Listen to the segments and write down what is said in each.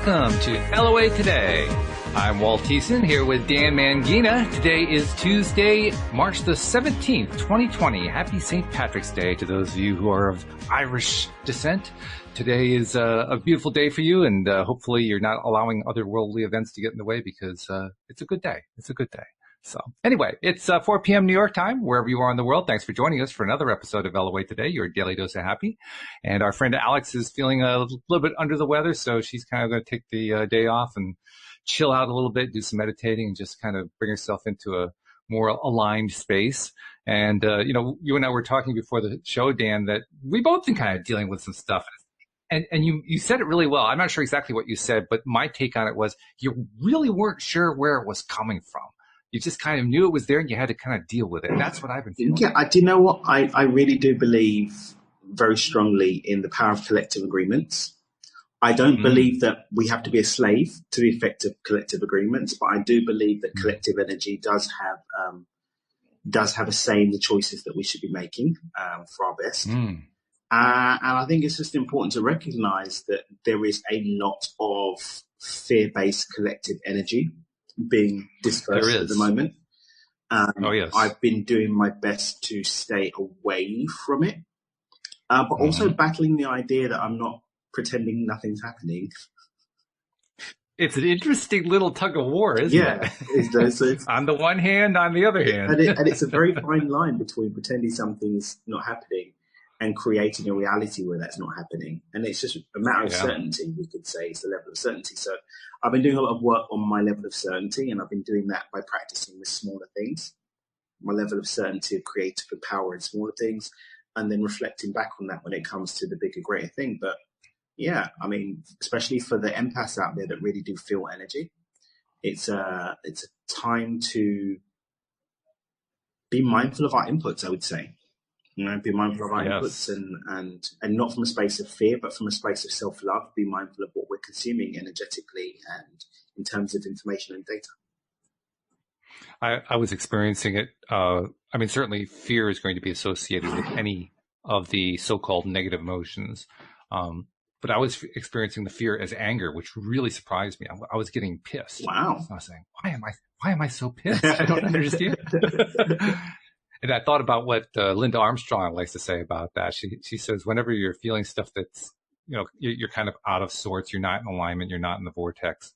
welcome to LOA Today. I'm Walt Thiessen here with Dan Mangina. Today is Tuesday, March the 17th, 2020. Happy St. Patrick's Day to those of you who are of Irish descent. Today is a beautiful day for you, and hopefully you're not allowing otherworldly events to get in the way because it's a good day. It's a good day. So anyway, it's 4 p.m. New York time, wherever you are in the world. Thanks for joining us for another episode of LOA Today, your daily dose of happy. And our friend Alex is feeling a little bit under the weather, so she's kind of going to take the day off and chill out a little bit, do some meditating, and just kind of bring herself into a more aligned space. And, you and I were talking before the show, Dan, that we both been kind of dealing with some stuff. And you said it really well. I'm not sure exactly what you said, but my take on it was you really weren't sure where it was coming from. You just kind of knew it was there and you had to kind of deal with it. And that's what I've been feeling. Yeah, do you know what? I really do believe very strongly in the power of collective agreements. I don't believe that we have to be a slave to the effect of collective agreements, but I do believe that collective energy does have a say in the choices that we should be making for our best. And I think it's just important to recognize that there is a lot of fear-based collective energy being dispersed at the moment. Yes. I've been doing my best to stay away from it, but also battling the idea that I'm not pretending nothing's happening. It's an interesting little tug of war, isn't it? It's on the one hand, on the other hand. and it's a very fine line between pretending something's not happening and creating a reality where that's not happening. And it's just a matter of certainty, we could say. It's the level of certainty. So I've been doing a lot of work on my level of certainty, and I've been doing that by practicing with smaller things. My level of certainty of creative power in smaller things, and then reflecting back on that when it comes to the bigger, greater thing. But yeah, I mean, especially for the empaths out there that really do feel energy, it's a time to be mindful of our inputs, I would say. Be mindful of our inputs and not from a space of fear, but from a space of self-love. Be mindful of what we're consuming energetically and in terms of information and data. I was experiencing it. Certainly fear is going to be associated with any of the so-called negative emotions. But I was experiencing the fear as anger, which really surprised me. I was getting pissed. Wow. I was saying, why am I so pissed? I don't understand. And I thought about what Linda Armstrong likes to say about that. She says, whenever you're feeling stuff that's, you're kind of out of sorts, you're not in alignment, you're not in the vortex.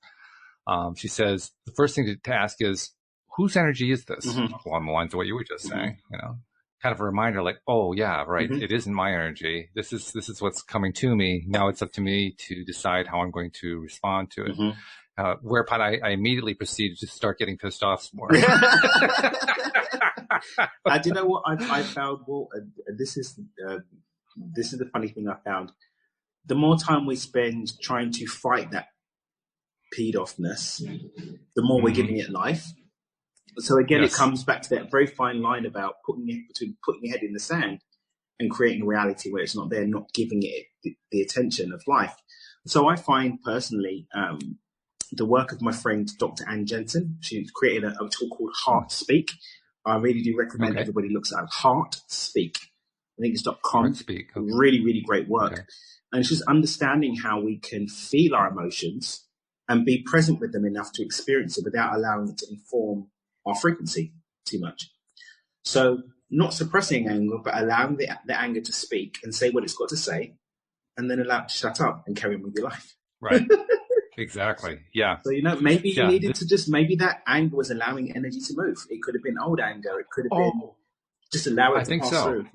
She says, the first thing to ask is, whose energy is this? Along the lines of what you were just saying, kind of a reminder like, oh yeah, right. It isn't my energy. This is what's coming to me. Now it's up to me to decide how I'm going to respond to it. Whereupon I immediately proceeded to start getting pissed off some more. Do you know what I found? Well, this is the funny thing I found. The more time we spend trying to fight that peed offness, the more we're giving it life. So again, it comes back to that very fine line about putting your head in the sand and creating a reality where it's not there, not giving it the attention of life. So I find personally the work of my friend Dr. Ann Jensen. She's created a tool called Heart Speak. I really do recommend everybody looks at Heart Speak. I think it's .com. Heart Speak. Okay. Really, really great work. Okay. And it's just understanding how we can feel our emotions and be present with them enough to experience it without allowing it to inform our frequency too much. So not suppressing anger, but allowing the anger to speak and say what it's got to say, and then allow it to shut up and carry on with your life. Right. Exactly. Yeah. So, maybe you needed to maybe that anger was allowing energy to move. It could have been old anger. It could have been just allow it to pass through,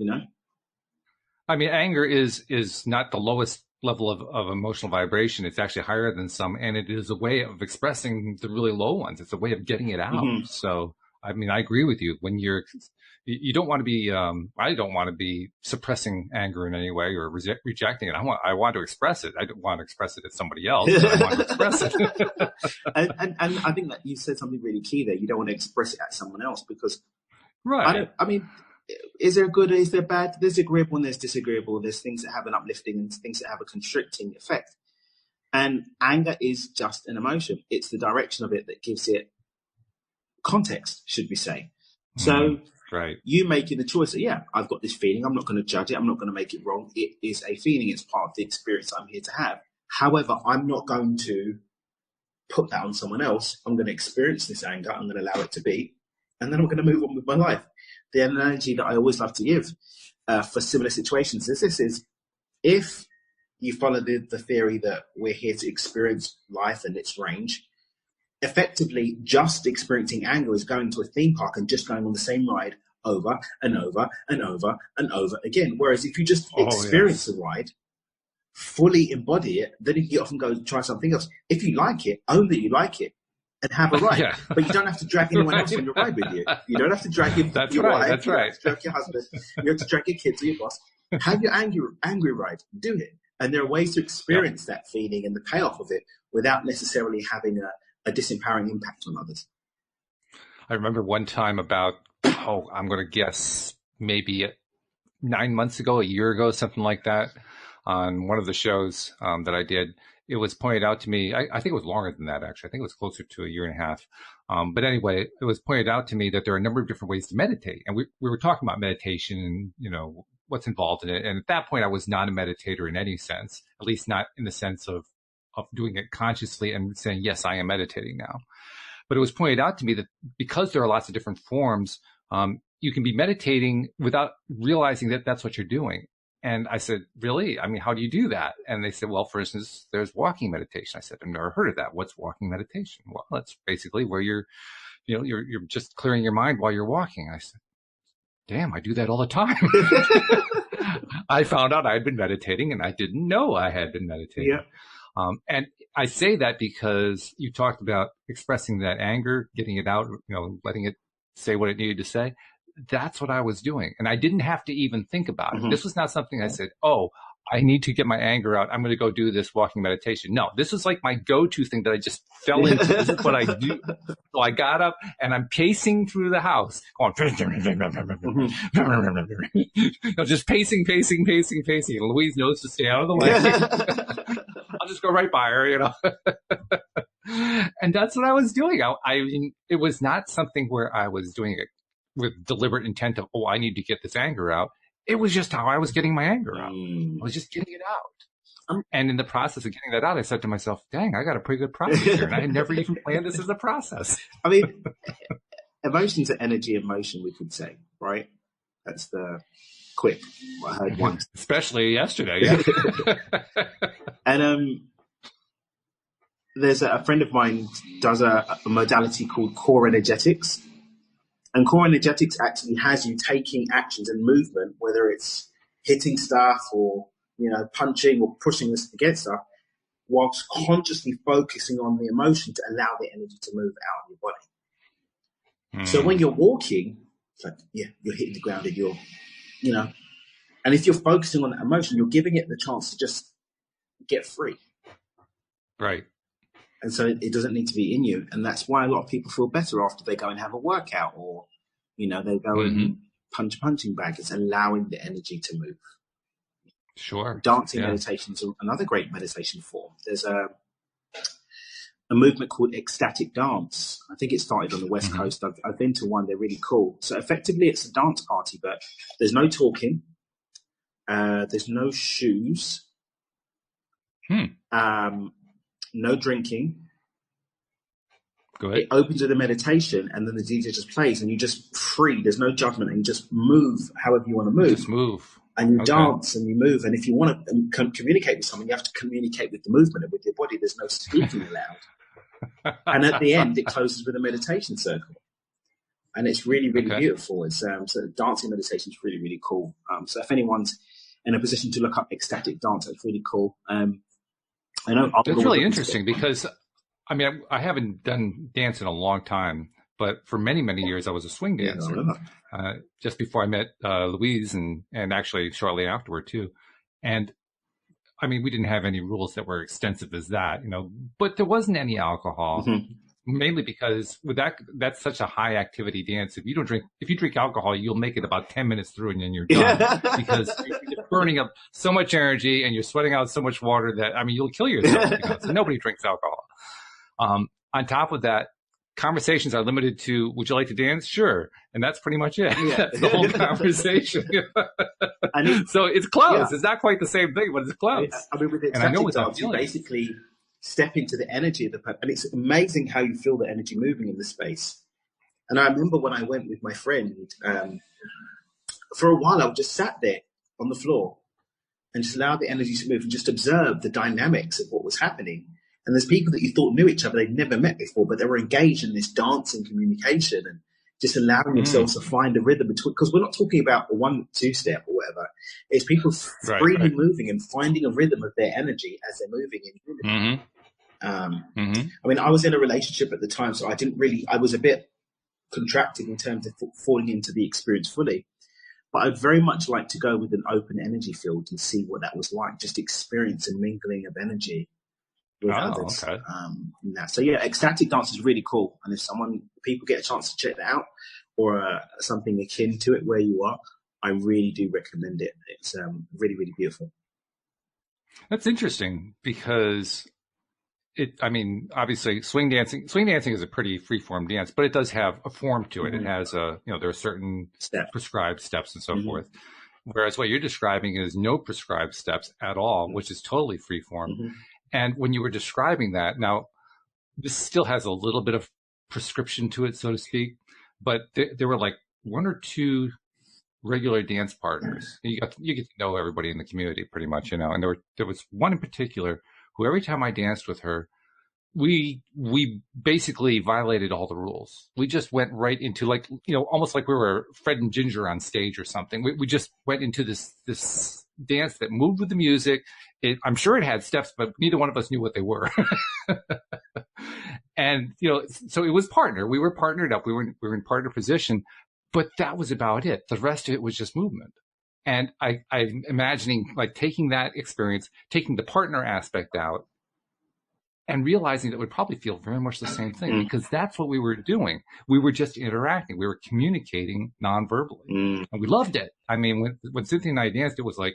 I mean, anger is not the lowest level of emotional vibration. It's actually higher than some, and it is a way of expressing the really low ones. It's a way of getting it out. So, I mean, I agree with you. When you don't want to be, I don't want to be suppressing anger in any way or rejecting it. I want to express it. I don't want to express it at somebody else. But I want to express it. and I think that you said something really key there. You don't want to express it at someone else because, is there good, is there bad? There's agreeable and there's disagreeable. There's things that have an uplifting and things that have a constricting effect. And anger is just an emotion. It's the direction of it that gives it context, should we say. So you making the choice that, I've got this feeling. I'm not going to judge it. I'm not going to make it wrong. It is a feeling. It's part of the experience I'm here to have. However, I'm not going to put that on someone else. I'm going to experience this anger. I'm going to allow it to be. And then I'm going to move on with my life. The analogy that I always love to give for similar situations is this is, if you follow the theory that we're here to experience life and its range, effectively just experiencing anger is going to a theme park and just going on the same ride over and over and over and over again. Whereas if you just experience the ride, fully embody it, then you often go try something else. If you like it, own that you like it and have a ride. But you don't have to drag anyone else on your ride with you. You don't have to drag your wife. That's right. You don't have to drag your husband. You have to drag your kids or your boss. Have your angry ride. Do it. And there are ways to experience that feeling and the payoff of it without necessarily having a disempowering impact on others. I remember one time about, I'm going to guess maybe 9 months ago, a year ago, something like that, on one of the shows that I did, it was pointed out to me, I think it was longer than that, actually. I think it was closer to a year and a half. But anyway, it was pointed out to me that there are a number of different ways to meditate. And we were talking about meditation and, you know, what's involved in it. And at that point, I was not a meditator in any sense, at least not in the sense of doing it consciously and saying, yes, I am meditating now. But it was pointed out to me that because there are lots of different forms, you can be meditating without realizing that that's what you're doing. And I said, really? I mean, how do you do that? And they said, well, for instance, there's walking meditation. I said, I've never heard of that. What's walking meditation? Well, that's basically where you're just clearing your mind while you're walking. I said, damn, I do that all the time. I found out I'd been meditating and I didn't know I had been meditating. Yeah. And I say that because you talked about expressing that anger, getting it out, you know, letting it say what it needed to say. That's what I was doing. And I didn't have to even think about it. This was not something I said, I need to get my anger out. I'm going to go do this walking meditation. No, this was like my go-to thing that I just fell into. This is what I do. So I got up and I'm pacing through the house, going, just pacing. And Louise knows to stay out of the way. I'll just go right by her, you know. And that's what I was doing. I mean, it was not something where I was doing it with deliberate intent of, I need to get this anger out. It was just how I was getting my anger out. I was just getting it out. And in the process of getting that out, I said to myself, dang, I got a pretty good process here. And I had never even planned this as a process. I mean, emotions are energy in motion, we could say, right? That's the quick, what I heard once. Especially yesterday, yeah. And there's a friend of mine does a modality called core energetics. And core energetics actually has you taking actions and movement, whether it's hitting stuff or, you know, punching or pushing this against stuff, whilst consciously focusing on the emotion to allow the energy to move out of your body. So when you're walking, it's like, you're hitting the ground and you're, you know, and if you're focusing on that emotion, you're giving it the chance to just get free. Right. And so it doesn't need to be in you. And that's why a lot of people feel better after they go and have a workout or, you know, they go and punch a punching bag. It's allowing the energy to move. Sure. Dancing meditation is another great meditation form. There's a movement called ecstatic dance. I think it started on the West Coast. I've been to one. They're really cool. So effectively it's a dance party, but there's no talking. There's no shoes. No drinking. Good. It opens with a meditation and then the DJ just plays and you just free. There's no judgment and you just move however you want to move. Just move. And you dance and you move. And if you want to communicate with someone, you have to communicate with the movement and with your body. There's no speaking allowed. And at the end, it closes with a meditation circle. And it's really, really beautiful. It's so dancing meditation is really, really cool. So if anyone's in a position to look up ecstatic dance, it's really cool. I know it's really interesting because, I mean, I haven't done dance in a long time, but for many, many years I was a swing dancer. Just before I met Louise and actually shortly afterward too. And I mean, we didn't have any rules that were extensive as that, you know, but there wasn't any alcohol. Mainly because with that's such a high activity dance. If you drink alcohol, you'll make it about 10 minutes through and then you're done because you're burning up so much energy and you're sweating out so much water that, I mean, you'll kill yourself. You know? So nobody drinks alcohol. On top of that, conversations are limited to, would you like to dance? Sure. And that's pretty much it. That's the whole conversation. So it's close. It's not quite the same thing, but it's close. I mean, with ecstatic dance, you basically step into the energy of the person. And it's amazing how you feel the energy moving in the space. And I remember when I went with my friend, for a while I just sat there on the floor and just allowed the energy to move and just observe the dynamics of what was happening. And there's people that you thought knew each other, they'd never met before, but they were engaged in this dancing communication and just allowing themselves to find a rhythm between, because we're not talking about a 1-2 step or whatever. It's people freely moving and finding a rhythm of their energy as they're moving in unity. I mean, I was in a relationship at the time, so I was a bit contracted in terms of falling into the experience fully. But I'd very much like to go with an open energy field and see what that was like, just experience and mingling of energy with others. Okay. So yeah, ecstatic dance is really cool. And if people get a chance to check that out or something akin to it where you are, I really do recommend it. It's really, really beautiful. That's interesting because obviously swing dancing is a pretty free-form dance, but it does have a form to it. It has there are certain prescribed steps and so forth. Whereas what you're describing is no prescribed steps at all, which is totally free-form. And when you were describing that, now this still has a little bit of prescription to it, so to speak, but there were like 1 or 2 regular dance partners. You get to know everybody in the community pretty much, and there was one in particular who every time I danced with her, we basically violated all the rules. We just went right into almost like we were Fred and Ginger on stage or something. We just went into this dance that moved with the music. I'm sure it had steps, but neither one of us knew what they were. And, so it was partner. We were partnered up. We were in partner position, but that was about it. The rest of it was just movement. And I'm imagining like taking that experience, taking the partner aspect out, and realizing that it would probably feel very much the same thing because that's what we were doing. We were just interacting. We were communicating non-verbally. And we loved it. I mean, when Cynthia and I danced, it was like,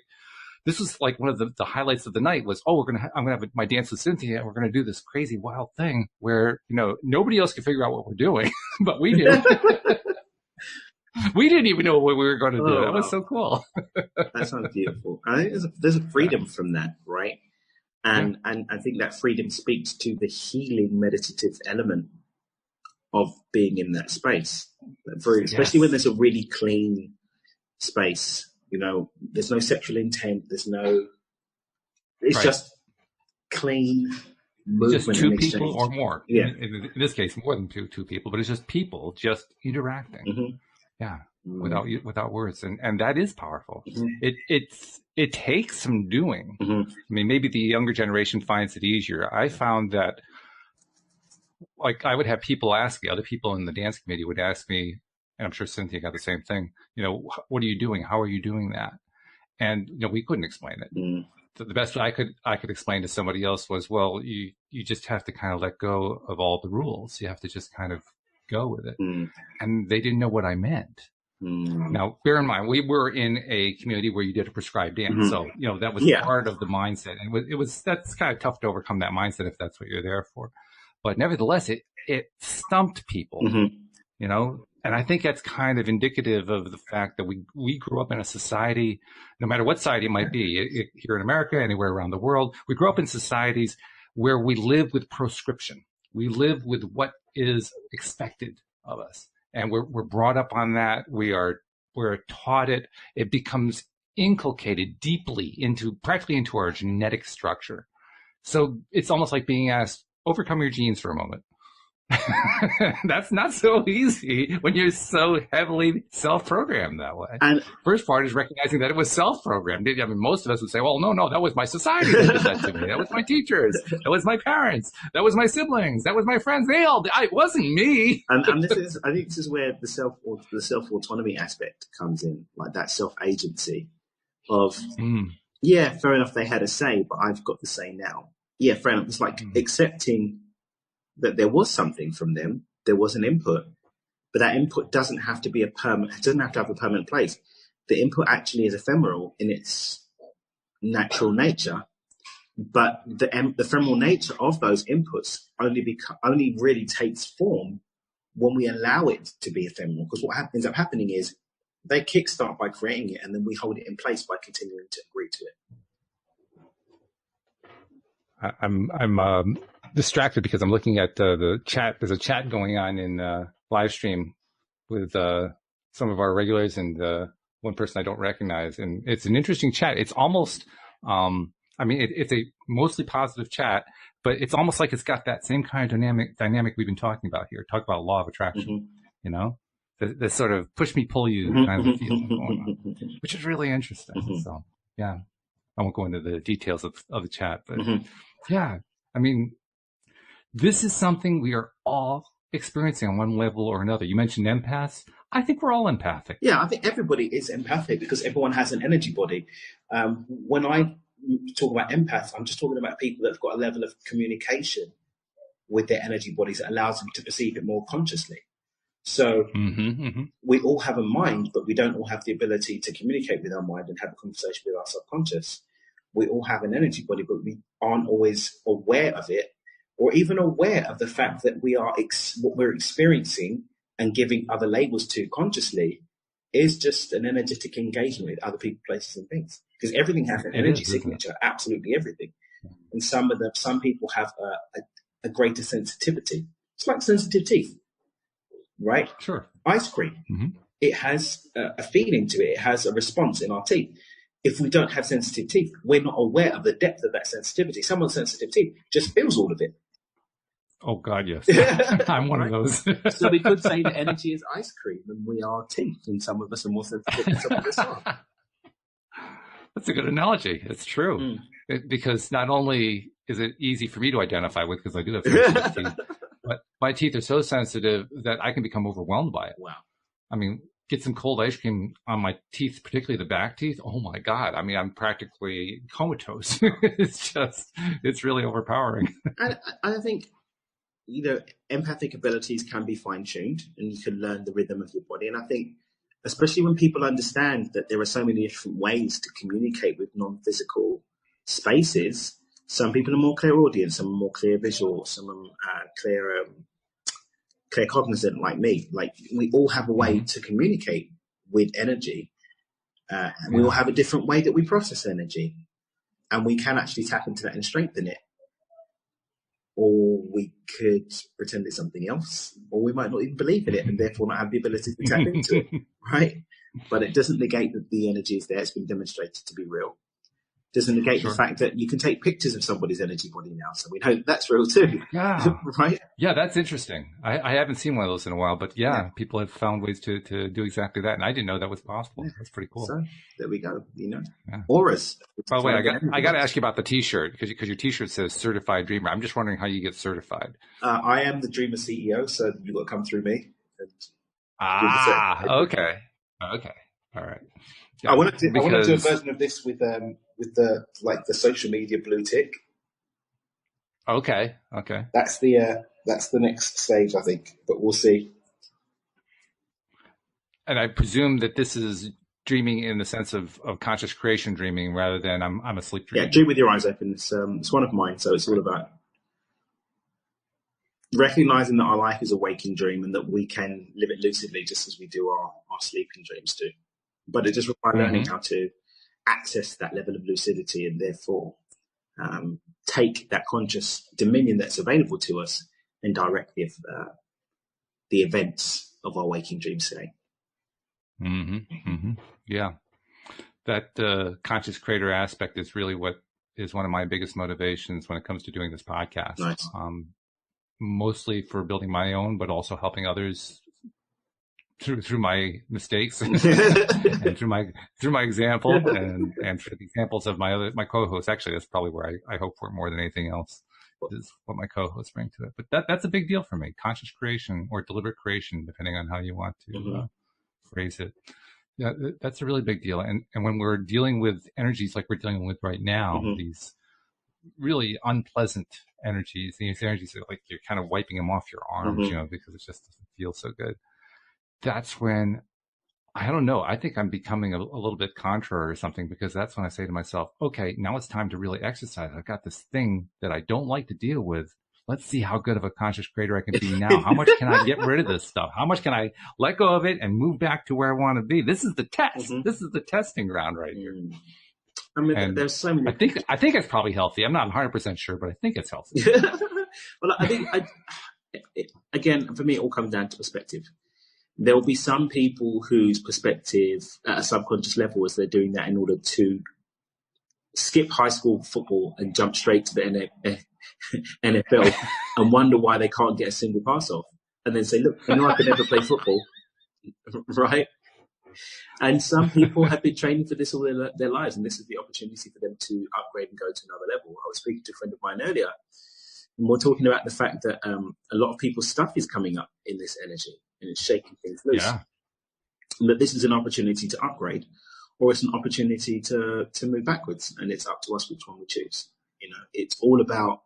this was like one of the highlights of the night was, I'm going to have my dance with Cynthia and we're going to do this crazy wild thing where, nobody else could figure out what we're doing, but we do. We didn't even know what we were going to do. That was so cool. That sounds beautiful. I think there's a freedom from that, right? And I think that freedom speaks to the healing meditative element of being in that space. Especially when there's a really clean space. There's no sexual intent. It's just clean movement. Just 2 people or more. Yeah. In this case, more than two people, but it's just people just interacting. Yeah. Without words. And that is powerful. It takes some doing. I mean, maybe the younger generation finds it easier. I found that like I would have people ask me, other people in the dance committee would ask me, and I'm sure Cynthia got the same thing, what are you doing? How are you doing that? And, we couldn't explain it. So the best I could explain to somebody else was, well, you just have to kind of let go of all the rules. You have to just kind of go with it. And they didn't know what I meant. Now, bear in mind, we were in a community where you did a prescribed dance. So, that was part of the mindset. And that's kind of tough to overcome that mindset if that's what you're there for. But nevertheless, it stumped people, and I think that's kind of indicative of the fact that we grew up in a society, no matter what society it might be, here in America, anywhere around the world, we grew up in societies where we live with proscription. We live with what is expected of us. And we're brought up on that. We're taught it. It becomes inculcated deeply practically into our genetic structure. So it's almost like being asked, overcome your genes for a moment. That's not so easy when you're so heavily self-programmed that way. And first part is recognizing that it was self-programmed. I mean, most of us would say, well, no, that was my society that did that to me. That was my teachers. That was my parents. That was my siblings. That was my friends. It wasn't me. And I think this is where the self-autonomy aspect comes in, like that self-agency of, fair enough, they had a say, but I've got the say now. Yeah, fair enough. It's like accepting that there was something from them, there was an input, but that input doesn't have to be it doesn't have to have a permanent place. The input actually is ephemeral in its natural nature, but the ephemeral nature of those inputs only really takes form when we allow it to be ephemeral. Because what ends up happening is they kickstart by creating it, and then we hold it in place by continuing to agree to it. I'm distracted because I'm looking at the chat. There's a chat going on in live stream with some of our regulars and one person I don't recognize, and it's an interesting chat. It's almost, it's a mostly positive chat, but it's almost like it's got that same kind of dynamic we've been talking about here. Talk about law of attraction, this sort of push me, pull you kind of feeling going on, which is really interesting. So yeah, I won't go into the details of the chat, but yeah, this is something we are all experiencing on one level or another. You mentioned empaths. I think we're all empathic. Yeah, I think everybody is empathic because everyone has an energy body. When I talk about empaths, I'm just talking about people that have got a level of communication with their energy bodies that allows them to perceive it more consciously. So we all have a mind, but we don't all have the ability to communicate with our mind and have a conversation with our subconscious. We all have an energy body, but we aren't always aware of it, or even aware of the fact that we are what we're experiencing and giving other labels to consciously is just an energetic engagement with other people, places, and things. Because everything has an energy signature, absolutely everything. And some people have a greater sensitivity. It's like sensitive teeth, right? Sure. Ice cream, it has a feeling to it. It has a response in our teeth. If we don't have sensitive teeth, we're not aware of the depth of that sensitivity. Someone's sensitive teeth just feels all of it. Oh, God, yes. I'm one of those. So we could say that energy is ice cream and we are teeth, and some of us are more sensitive than some of us are. That's a good analogy. It's true. Because not only is it easy for me to identify with, because I do have sensitive teeth, but my teeth are so sensitive that I can become overwhelmed by it. Wow. Get some cold ice cream on my teeth, particularly the back teeth. Oh, my God. I'm practically comatose. It's really overpowering. And I think, empathic abilities can be fine-tuned and you can learn the rhythm of your body. And I think, especially when people understand that there are so many different ways to communicate with non-physical spaces, some people are more clairaudient, some are more clear visual, some are clear cognizant like me. Like, we all have a way to communicate with energy. And we all have a different way that we process energy. And we can actually tap into that and strengthen it. Or we could pretend it's something else, or we might not even believe in it and therefore not have the ability to tap into it, right? But it doesn't negate that the energy is there. It's been demonstrated to be real. It doesn't negate the fact that you can take pictures of somebody's energy body now, so we know that's real too. Yeah. Right? Yeah, that's interesting. I haven't seen one of those in a while, but people have found ways to do exactly that, and I didn't know that was possible. That's pretty cool. So there we go. Auras. By the way, I got to ask you about the T-shirt because your T-shirt says "Certified Dreamer." I'm just wondering how you get certified. I am the Dreamer CEO, so you've got to come through me. Okay, all right. Yeah, I want to do a version of this with the social media blue tick. Okay. That's the next stage, I think, but we'll see. And I presume that this is dreaming in the sense of conscious creation dreaming rather than I'm asleep dreaming. Yeah, dream with your eyes open. It's one of mine, so it's all about recognizing that our life is a waking dream and that we can live it lucidly just as we do our sleeping dreams too. But it just requires learning how to access that level of lucidity and therefore take that conscious dominion that's available to us and direct the events of our waking dream state. Yeah. That conscious creator aspect is really what is one of my biggest motivations when it comes to doing this podcast. Nice. Mostly for building my own, but also helping others through my mistakes and through my example and through the examples of my co-hosts. Actually, that's probably where I hope for more than anything else is what my co-hosts bring to it. But that's a big deal for me. Conscious creation or deliberate creation, depending on how you want to phrase it. Yeah, that's a really big deal. And when we're dealing with energies like we're dealing with right now, these really unpleasant energies, these energies that like you're kind of wiping them off your arms, because it just doesn't feel so good. That's when, I don't know, I think I'm becoming a little bit contrary or something, because that's when I say to myself, okay, now it's time to really exercise. I've got this thing that I don't like to deal with. Let's see how good of a conscious creator I can be now. How much can I get rid of this stuff? How much can I let go of it and move back to where I want to be? This is the test. This is the testing ground right here. I mean, And there's so many. I think it's probably healthy. I'm not 100% sure, but I think it's healthy. Well, I think, again, for me, it all comes down to perspective. There will be some people whose perspective at a subconscious level is they're doing that in order to skip high school football and jump straight to the NFL and wonder why they can't get a single pass off. And then say, look, I could never play football, right? And some people have been training for this all their lives, and this is the opportunity for them to upgrade and go to another level. I was speaking to a friend of mine earlier, and we're talking about the fact that a lot of people's stuff is coming up in this energy, and it's shaking things loose. Yeah. That this is an opportunity to upgrade, or it's an opportunity to move backwards, and it's up to us which one we choose. It's all about,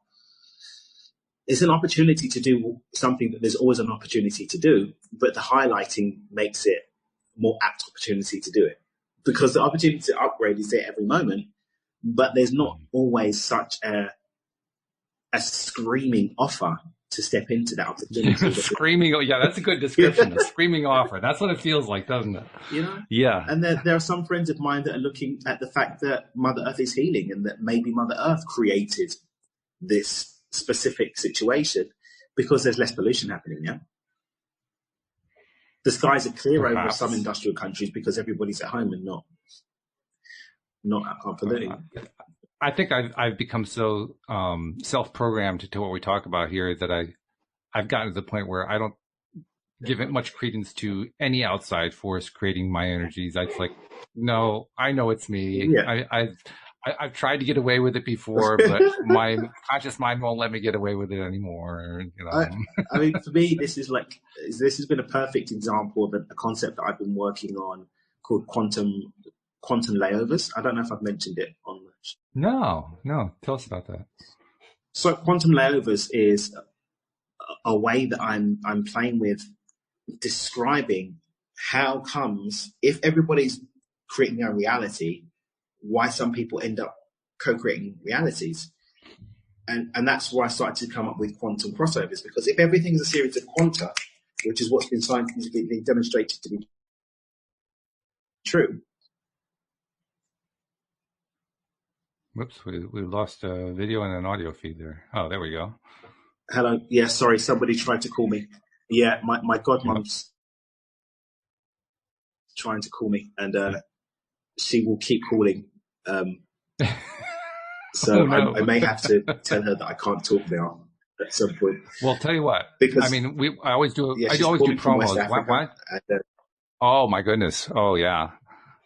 it's an opportunity to do something that there's always an opportunity to do, but the highlighting makes it more apt opportunity to do it, because the opportunity to upgrade is there every moment, but there's not always such a screaming offer to step into that opportunity. Screaming, yeah, that's a good description. A screaming offer. That's what it feels like, doesn't it? Yeah. And there are some friends of mine that are looking at the fact that Mother Earth is healing, and that maybe Mother Earth created this specific situation because there's less pollution happening now. The skies are clear over some industrial countries because everybody's at home and not polluting. I think I've become so self-programmed to what we talk about here that I've gotten to the point where I don't give it much credence to any outside force creating my energies. It's like, no, I know it's me. Yeah. I've tried to get away with it before, but my conscious mind won't let me get away with it anymore. I mean, for me, this has been a perfect example of a concept that I've been working on called quantum layovers. I don't know if I've mentioned it on the show. No. Tell us about that. So quantum layovers is a way that I'm playing with describing how comes, if everybody's creating their own reality, why some people end up co-creating realities. And that's why I started to come up with quantum crossovers, because if everything is a series of quanta, which is what's been scientifically demonstrated to be true. Whoops, we lost a video and an audio feed there. Oh, there we go. Hello. Yeah, sorry, somebody tried to call me. Yeah, my godmom's trying to call me, and she will keep calling. So oh, no. I may have to tell her that I can't talk now at some point. Well, tell you what, because I mean, I always do. Yeah, I always do promos. What? And, oh my goodness! Oh yeah.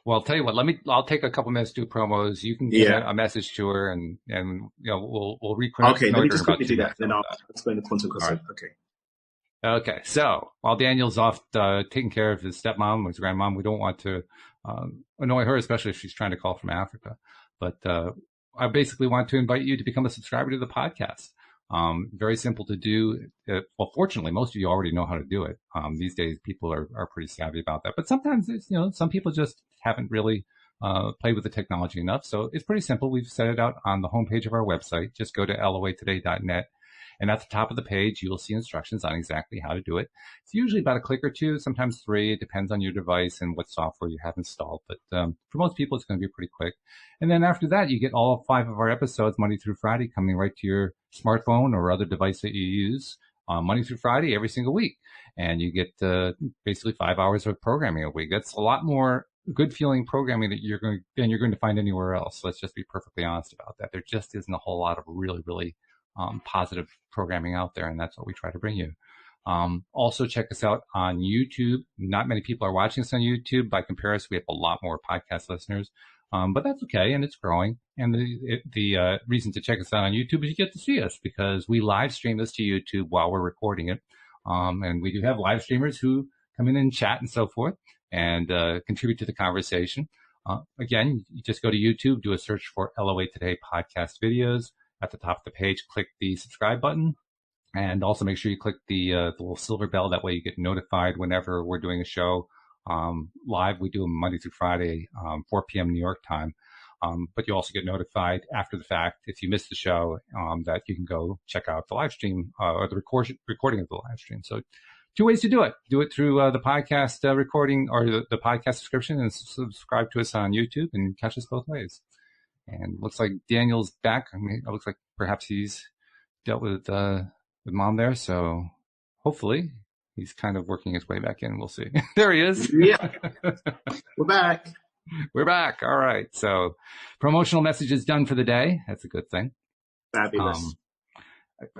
Well, tell you what. I'll take a couple minutes to do promos. You can get a message to her, and we'll reconnect. Okay, let me just quickly do that, then I'll explain the quantum crossover. Right. Okay. So while Daniel's off taking care of his stepmom, his grandmom, we don't want to annoy her, especially if she's trying to call from Africa. But I basically want to invite you to become a subscriber to the podcast. Very simple to do. Well, fortunately, most of you already know how to do it. These days, people are pretty savvy about that. But sometimes, some people just haven't really played with the technology enough. So it's pretty simple. We've set it out on the homepage of our website. Just go to loatoday.net. And at the top of the page, you will see instructions on exactly how to do it. It's usually about a click or two, sometimes 3. It depends on your device and what software you have installed. But for most people, it's going to be pretty quick. And then after that, you get all 5 of our episodes Monday through Friday coming right to your smartphone or other device that you use Monday through Friday every single week. And you get basically 5 hours of programming a week. That's a lot more good feeling programming that you're going to find anywhere else. Let's just be perfectly honest about that. There just isn't a whole lot of really, really positive programming out there, and that's what we try to bring you. Also, check us out on YouTube. Not many people are watching us on YouTube. By comparison, we have a lot more podcast listeners, but that's okay, and it's growing. And the reason to check us out on YouTube is you get to see us, because we live stream this to YouTube while we're recording it. And we do have live streamers who come in and chat and so forth, and contribute to the conversation. Again, you just go to YouTube, do a search for LOA Today podcast videos. At the top of the page, click the subscribe button, and also make sure you click the little silver bell. That way you get notified whenever we're doing a show live. We do them Monday through Friday, 4 p.m. New York time. But you also get notified after the fact if you miss the show that you can go check out the live stream or the recording of the live stream. So 2 ways to do it. Do it through the podcast recording or the podcast subscription, and subscribe to us on YouTube and catch us both ways. And looks like Daniel's back. I mean, it looks like perhaps he's dealt with mom there. So hopefully he's kind of working his way back in. We'll see. There he is. Yeah. We're back. We're back. All right. So promotional message is done for the day. That's a good thing. Fabulous.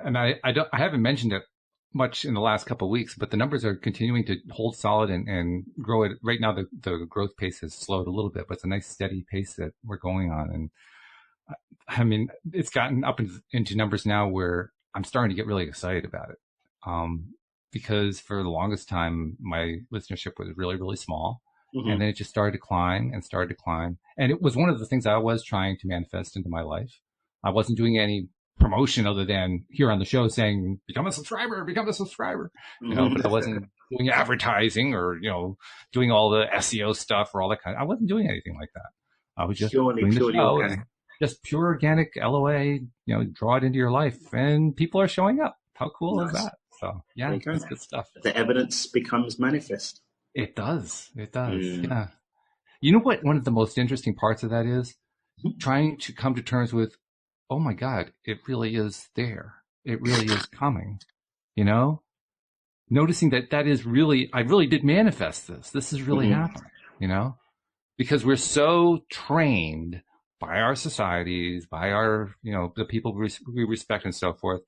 And I haven't mentioned it much in the last couple of weeks, but the numbers are continuing to hold solid and grow it. Right now, the growth pace has slowed a little bit, but it's a nice steady pace that we're going on. And I mean, it's gotten up into numbers now where I'm starting to get really excited about it. Because for the longest time, my listenership was really, really small. Mm-hmm. And then it just started to climb and started to climb. And it was one of the things I was trying to manifest into my life. I wasn't doing any promotion other than here on the show saying, become a subscriber, you know, but I wasn't doing advertising or, you know, doing all the SEO stuff or all that I wasn't doing anything like that. I was just doing the show and just pure organic LOA, you know, draw it into your life and people are showing up. How cool is that? So yeah, that's good stuff. The evidence becomes manifest. It does. Yeah. You know what? One of the most interesting parts of that is trying to come to terms with, oh my God, it really is there. It really is coming, you know, noticing that is really, I really did manifest this. This is really happening, you know, because we're so trained by our societies, by our, you know, the people we respect and so forth,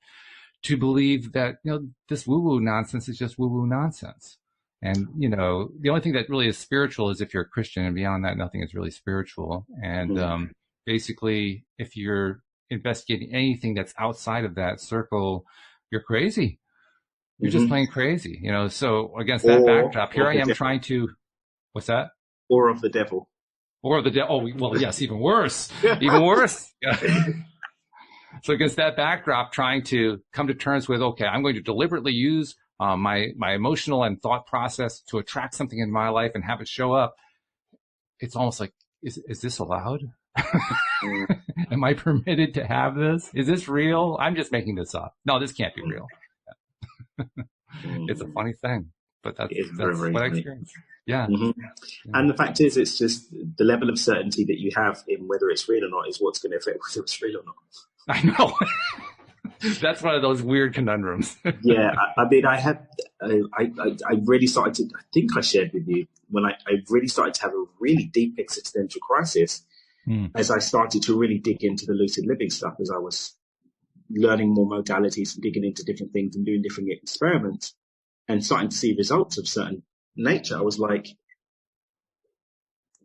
to believe that, you know, this woo-woo nonsense is just woo-woo nonsense. And, you know, the only thing that really is spiritual is if you're a Christian, and beyond that, nothing is really spiritual. And basically, if you're investigating anything that's outside of that circle, you're crazy. You're just plain crazy, you know. So against that backdrop, here I am trying to, what's that? Or of the devil. Or of the devil. Oh, well, yes, even worse. Even worse. Yeah. So against that backdrop, trying to come to terms with, okay, I'm going to deliberately use my emotional and thought process to attract something in my life and have it show up. It's almost like, is this allowed? Am I permitted to have this? Is this real? I'm just making this up. No, this can't be real. It's a funny thing, but that's what I experienced. Yeah. And the fact is, it's just the level of certainty that you have in whether it's real or not is what's going to affect whether it's real or not. I know. That's one of those weird conundrums. Yeah, I mean, I really started to, I think I shared with you, when I really started to have a really deep existential crisis as I started to really dig into the lucid living stuff, as I was learning more modalities and digging into different things and doing different experiments and starting to see results of certain nature. I was like,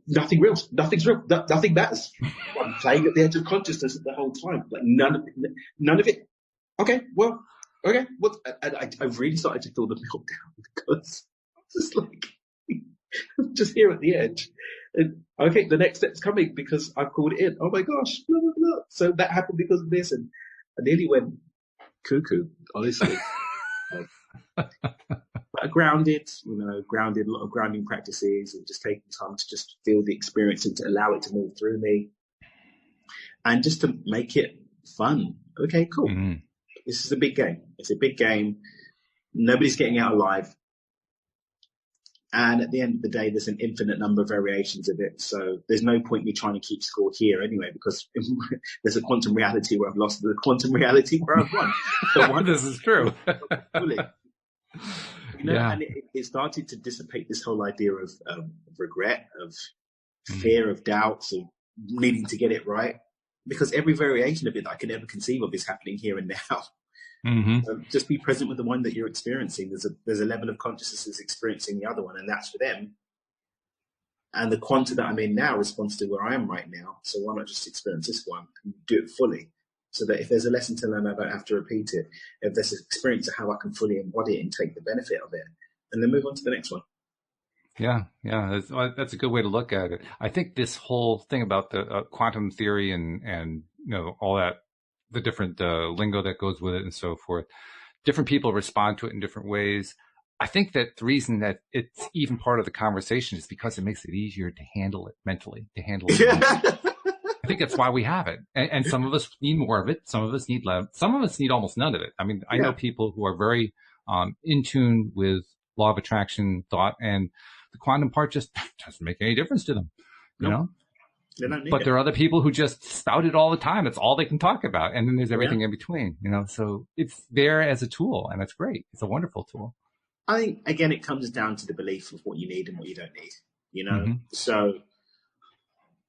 nothing's real, nothing matters. I'm playing at the edge of consciousness the whole time. Like none of it. Okay, well, okay. And I really started to feel the meltdown because it's just like, I'm just here at the edge. And okay, the next step's coming because I've called it in. Oh my gosh, blah, blah, blah. So that happened because of this. And I nearly went cuckoo, honestly. But grounded, a lot of grounding practices and just taking time to just feel the experience and to allow it to move through me. And just to make it fun. Okay, cool. This is a big game. It's a big game. Nobody's getting out alive. And at the end of the day, there's an infinite number of variations of it. So there's no point me trying to keep score here anyway, because there's a quantum reality where I've lost, the quantum reality where I've won. So this is true. Yeah. And it started to dissipate this whole idea of regret, of fear, of doubts, of needing to get it right. Because every variation of it that I can ever conceive of is happening here and now. Just be present with the one that you're experiencing. There's a level of consciousness that's experiencing the other one, and that's for them. And the quantum that I'm in now responds to where I am right now. So why not just experience this one and do it fully? So that if there's a lesson to learn, I don't have to repeat it. If there's an experience of how I can fully embody it and take the benefit of it, and then move on to the next one. Yeah, that's a good way to look at it. I think this whole thing about the quantum theory and all that, the different lingo that goes with it and so forth, different people respond to it in different ways. I think that the reason that it's even part of the conversation is because it makes it easier to handle it mentally, to handle it. I think that's why we have it. And some of us need more of it. Some of us need less. Some of us need almost none of it. I mean, I know people who are very in tune with law of attraction thought, and the quantum part just doesn't make any difference to them, you know? They don't need But it. there are other people who just spout it all the time. That's all they can talk about. And then there's everything in between, so it's there as a tool, and it's great. It's a wonderful tool. I think, again, it comes down to the belief of what you need and what you don't need, Mm-hmm. So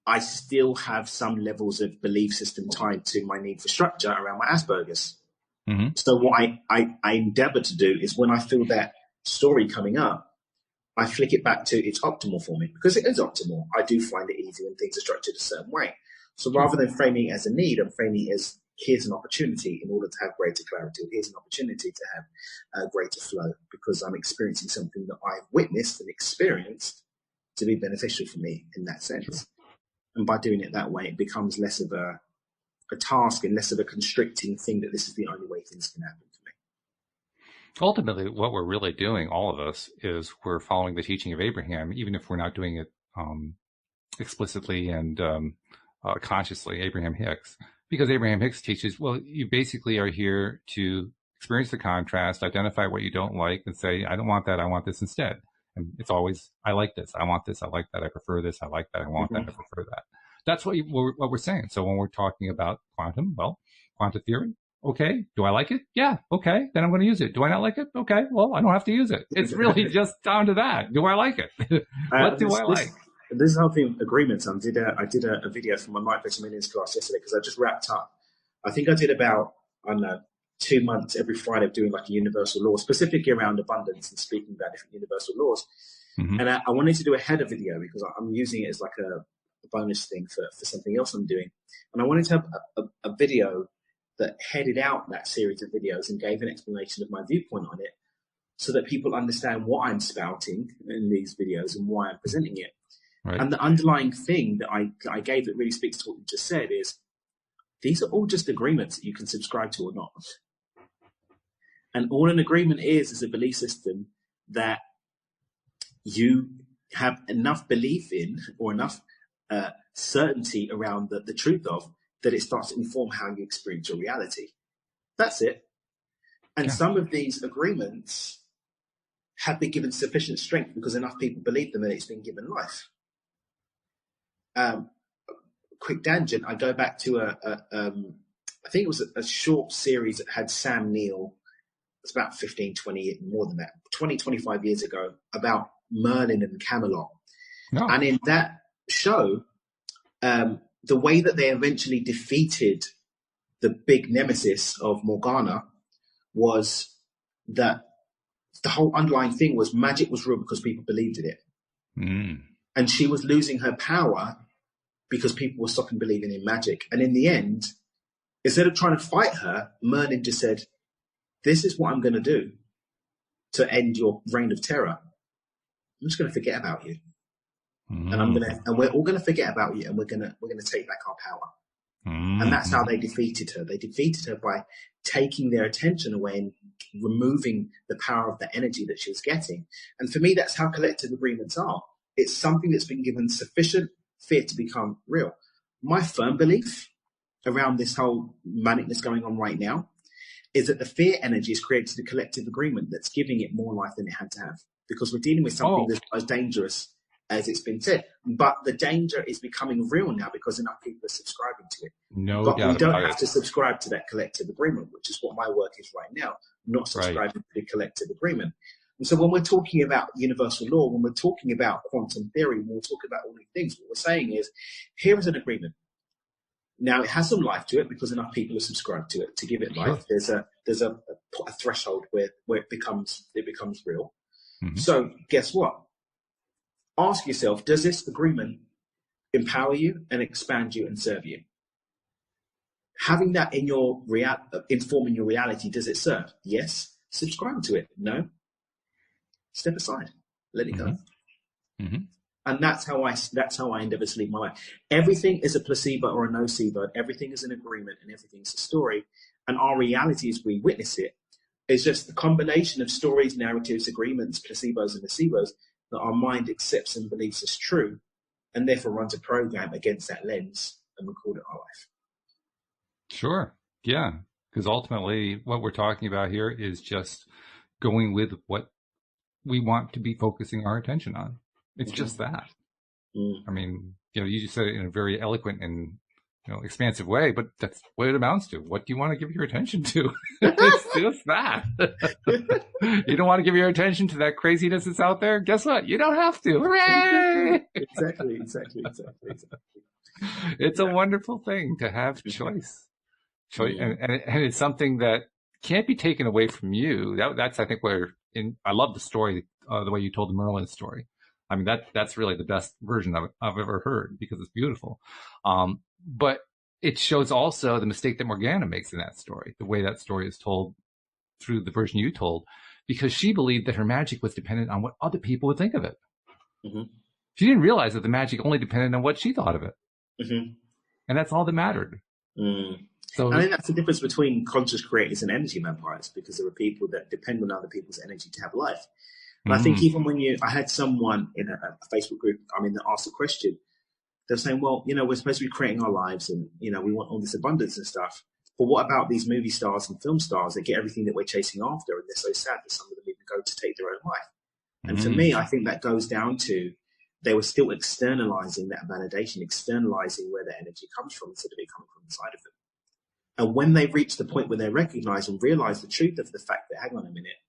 I still have some levels of belief system tied to my need for structure around my Asperger's. Mm-hmm. So what I endeavor to do is when I feel that story coming up, I flick it back to it's optimal for me, because it is optimal. I do find it easy when things are structured a certain way. So rather than framing it as a need, I'm framing it as here's an opportunity in order to have greater clarity, or here's an opportunity to have a greater flow, because I'm experiencing something that I've witnessed and experienced to be beneficial for me in that sense. Sure. And by doing it that way, it becomes less of a task and less of a constricting thing that this is the only way things can happen for me. Ultimately, what we're really doing, all of us, is we're following the teaching of Abraham, even if we're not doing it explicitly and consciously, Abraham Hicks. Because Abraham Hicks teaches, well, you basically are here to experience the contrast, identify what you don't like, and say, I don't want that, I want this instead. And it's always, I like this, I want this, I like that, I prefer this, I like that, I want that, I prefer that. That's what we're saying. So when we're talking about quantum theory, okay, do I like it? Yeah, okay, then I'm going to use it. Do I not like it? Okay, well, I don't have to use it. It's really just down to that. Do I like it? What do I like? This is the whole thing of agreements. I did a video for my Micro to Millions class yesterday, because I just wrapped up. I think I did about, 2 months every Friday of doing like a universal law, specifically around abundance and speaking about different universal laws. Mm-hmm. And I wanted to do a header video because I'm using it as like a bonus thing for something else I'm doing. And I wanted to have a video that headed out that series of videos and gave an explanation of my viewpoint on it, so that people understand what I'm spouting in these videos and why I'm presenting it. Right. And the underlying thing that I gave that really speaks to what you just said is, these are all just agreements that you can subscribe to or not. And all an agreement is a belief system that you have enough belief in, or enough certainty around the truth of, that it starts to inform how you experience your reality. That's it. And some of these agreements have been given sufficient strength because enough people believe them and it's been given life. Quick tangent, I go back to I think it was a short series that had Sam Neill. It's about 15, 20, more than that, 20, 25 years ago, about Merlin and Camelot. No. And in that show, the way that they eventually defeated the big nemesis of Morgana was that the whole underlying thing was magic was real because people believed in it. Mm. And she was losing her power because people were stopping believing in magic. And in the end, instead of trying to fight her, Merlin just said, this is what I'm going to do to end your reign of terror. I'm just going to forget about you. Mm. And we're all going to forget about you, and we're going to take back our power. Mm. And that's how they defeated her. They defeated her by taking their attention away and removing the power of the energy that she was getting. And for me, that's how collective agreements are. It's something that's been given sufficient fear to become real. My firm belief around this whole manicness going on right now is that the fear energy has created a collective agreement that's giving it more life than it had to have, because we're dealing with something that's as dangerous as it's been said. But the danger is becoming real now because enough people are subscribing to it. No but doubt we don't about have it. to subscribe to that collective agreement, which is what my work is right now, not subscribing to the collective agreement. And so when we're talking about universal law, when we're talking about quantum theory, when we're talking about all these things, what we're saying is, here is an agreement. Now, it has some life to it because enough people are subscribed to it to give it life. Sure. There's a threshold where it becomes real. Mm-hmm. So guess what? Ask yourself, does this agreement empower you and expand you and serve you? Having that in your informing your reality, does it serve? Yes. Subscribe to it. No. Step aside. Let it go. Mm-hmm. And that's how I endeavor to lead my life. Everything is a placebo or a nocebo. Everything is an agreement and everything's a story. And our reality as we witness it is just the combination of stories, narratives, agreements, placebos and nocebos that our mind accepts and believes is true, and therefore runs a program against that lens, and we call it our life. Sure. Yeah. Because ultimately what we're talking about here is just going with what we want to be focusing our attention on. It's just that. Mm. I mean, you just said it in a very eloquent and expansive way, but that's what it amounts to. What do you want to give your attention to? It's just that. You don't want to give your attention to that craziness that's out there? Guess what? You don't have to. Hooray! Exactly. It's a wonderful thing to have choice. And it's something that can't be taken away from you. That's I think I love the story, the way you told the Merlin story. I mean, that's really the best version of it I've ever heard, because it's beautiful. But it shows also the mistake that Morgana makes in that story, the way that story is told through the version you told, because she believed that her magic was dependent on what other people would think of it. Mm-hmm. She didn't realize that the magic only depended on what she thought of it. Mm-hmm. And that's all that mattered. Mm. So I think that's the difference between conscious creators and energy vampires, because there are people that depend on other people's energy to have life. And I think even when I had someone in a Facebook group, that asked a question, they're saying, well, we're supposed to be creating our lives and, we want all this abundance and stuff. But what about these movie stars and film stars that get everything that we're chasing after, and they're so sad that some of them even go to take their own life? And for me, I think that goes down to they were still externalizing that validation, externalizing where their energy comes from instead of it coming from inside of them. And when they reach the point where they recognize and realize the truth of the fact that, hang on a minute,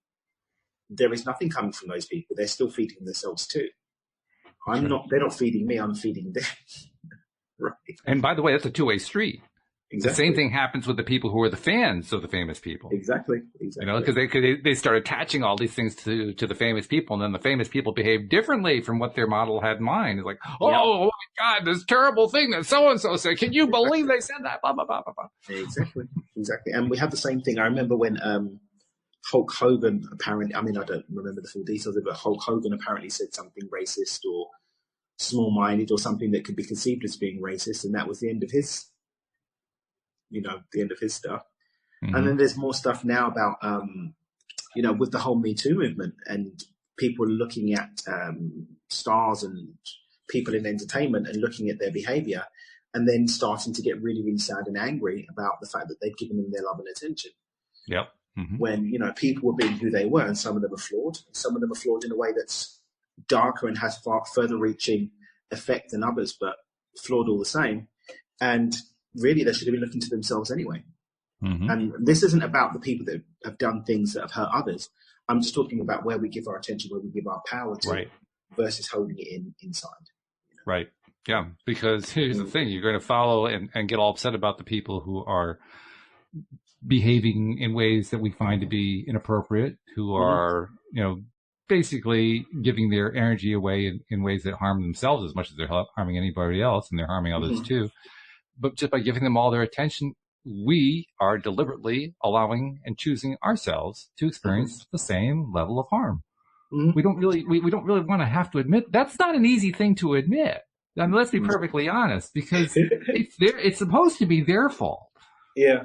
there is nothing coming from those people. They're still feeding themselves too. They're not feeding me, I'm feeding them. Right. And by the way, that's a two-way street. Exactly. The same thing happens with the people who are the fans of the famous people. Exactly. Because they start attaching all these things to the famous people, and then the famous people behave differently from what their model had in mind. It's like, oh my God, this terrible thing that so-and-so said. Can you believe they said that? Blah, blah, blah, blah, blah. Exactly. And we have the same thing. I remember when Hulk Hogan apparently, I don't remember the full details of it, but Hulk Hogan apparently said something racist or small-minded or something that could be conceived as being racist, and that was the end of his stuff. Mm-hmm. And then there's more stuff now about, with the whole Me Too movement, and people looking at stars and people in entertainment and looking at their behavior, and then starting to get really, really sad and angry about the fact that they've given them their love and attention. Yep. Mm-hmm. When, people were being who they were, and some of them are flawed. Some of them are flawed in a way that's darker and has far further reaching effect than others, but flawed all the same. And really, they should have been looking to themselves anyway. Mm-hmm. And this isn't about the people that have done things that have hurt others. I'm just talking about where we give our attention, where we give our power to, versus holding it inside. Right. Yeah. Because here's the thing. You're going to follow and get all upset about the people who are behaving in ways that we find to be inappropriate, who are, basically giving their energy away in ways that harm themselves as much as they're harming anybody else, and they're harming others too. But just by giving them all their attention, we are deliberately allowing and choosing ourselves to experience the same level of harm. Mm-hmm. We don't really want to have to admit that's not an easy thing to admit. I mean, let's be perfectly honest, because it's supposed to be their fault. Yeah.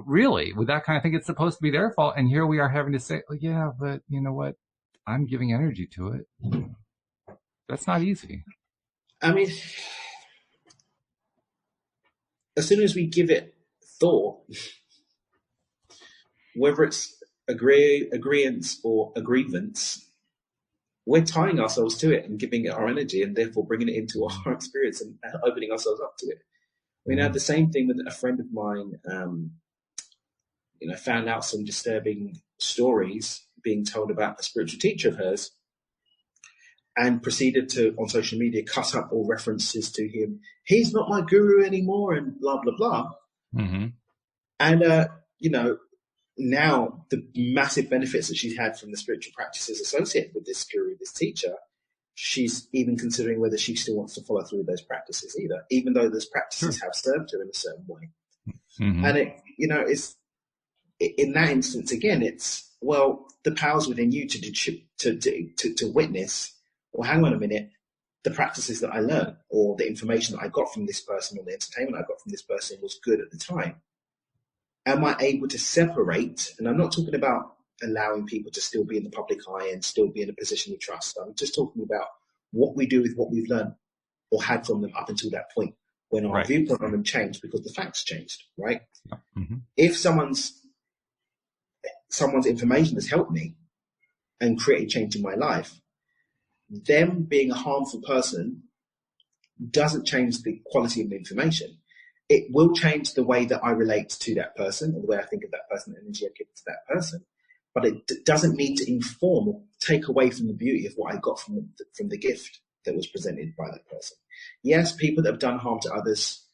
Really, with that kind of thing, it's supposed to be their fault. And here we are having to say, oh, yeah, but you know what? I'm giving energy to it. That's not easy. I mean, as soon as we give it thought, whether it's agreeance or a grievance, we're tying ourselves to it and giving it our energy, and therefore bringing it into our experience and opening ourselves up to it. I had the same thing with a friend of mine, found out some disturbing stories being told about a spiritual teacher of hers, and proceeded to, on social media, cut up all references to him. He's not my guru anymore, and blah, blah, blah. Mm-hmm. And, now the massive benefits that she's had from the spiritual practices associated with this guru, this teacher, she's even considering whether she still wants to follow through with those practices either, even though those practices have served her in a certain way. Mm-hmm. And it's in that instance, again, it's, well, the power's within you to witness, well, hang on a minute, the practices that I learned or the information that I got from this person or the entertainment I got from this person was good at the time. Am I able to separate? And I'm not talking about allowing people to still be in the public eye and still be in a position of trust. I'm just talking about what we do with what we've learned or had from them up until that point, when our viewpoint on them changed because the facts changed, right? Mm-hmm. If someone's information has helped me and created change in my life, them being a harmful person doesn't change the quality of the information. It will change the way that I relate to that person, or the way I think of that person, the energy I give to that person. But it doesn't need to inform or take away from the beauty of what I got from the gift that was presented by that person. Yes, people that have done harm to others,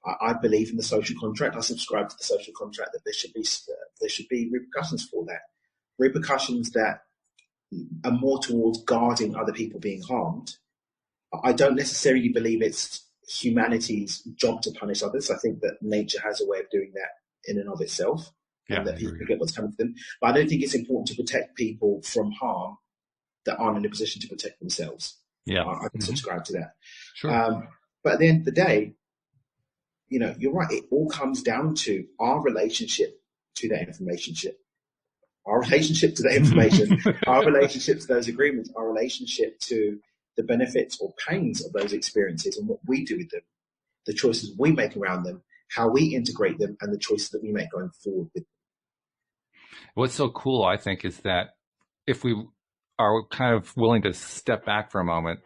I believe in the social contract. I subscribe to the social contract that there should be repercussions for that. Repercussions that are more towards guarding other people being harmed. I don't necessarily believe it's humanity's job to punish others. I think that nature has a way of doing that in and of itself, and that people get what's coming to them. But I don't think it's important to protect people from harm that aren't in a position to protect themselves. Yeah, I can subscribe to that. Sure. But at the end of the day, you're right. It all comes down to our relationship to that information. Our relationship to that information, our relationship to those agreements, our relationship to the benefits or pains of those experiences and what we do with them, the choices we make around them, how we integrate them, and the choices that we make going forward with them. What's so cool, I think, is that if we are kind of willing to step back for a moment,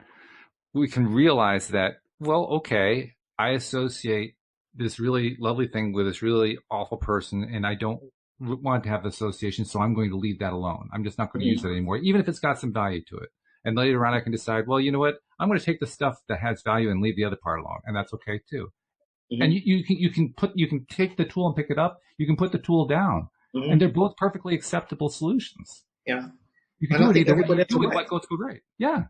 we can realize that, well, okay, I associate this really lovely thing with this really awful person, and I don't want to have association, so I'm going to leave that alone. I'm just not going to use it anymore, even if it's got some value to it. And later on, I can decide, well, you know what? I'm going to take the stuff that has value and leave the other part alone, and that's okay too. And you can take the tool and pick it up. You can put the tool down, and they're both perfectly acceptable solutions. Yeah, you can do it either way. Do it, what goes great. Yeah,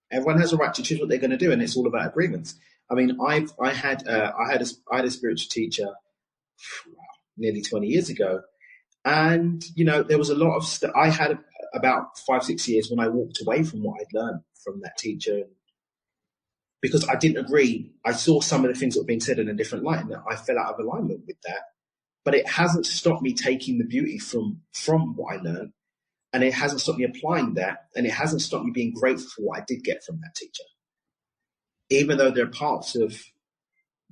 everyone has a right to choose what they're going to do, and it's all about agreements. I mean, I had a spiritual teacher nearly 20 years ago, and there was a lot of stuff. I had about 5-6 years when I walked away from what I'd learned from that teacher, because I didn't agree. I saw some of the things that were being said in a different light, and I fell out of alignment with that. But it hasn't stopped me taking the beauty from what I learned, and it hasn't stopped me applying that, and it hasn't stopped me being grateful for what I did get from that teacher. Even though there are parts of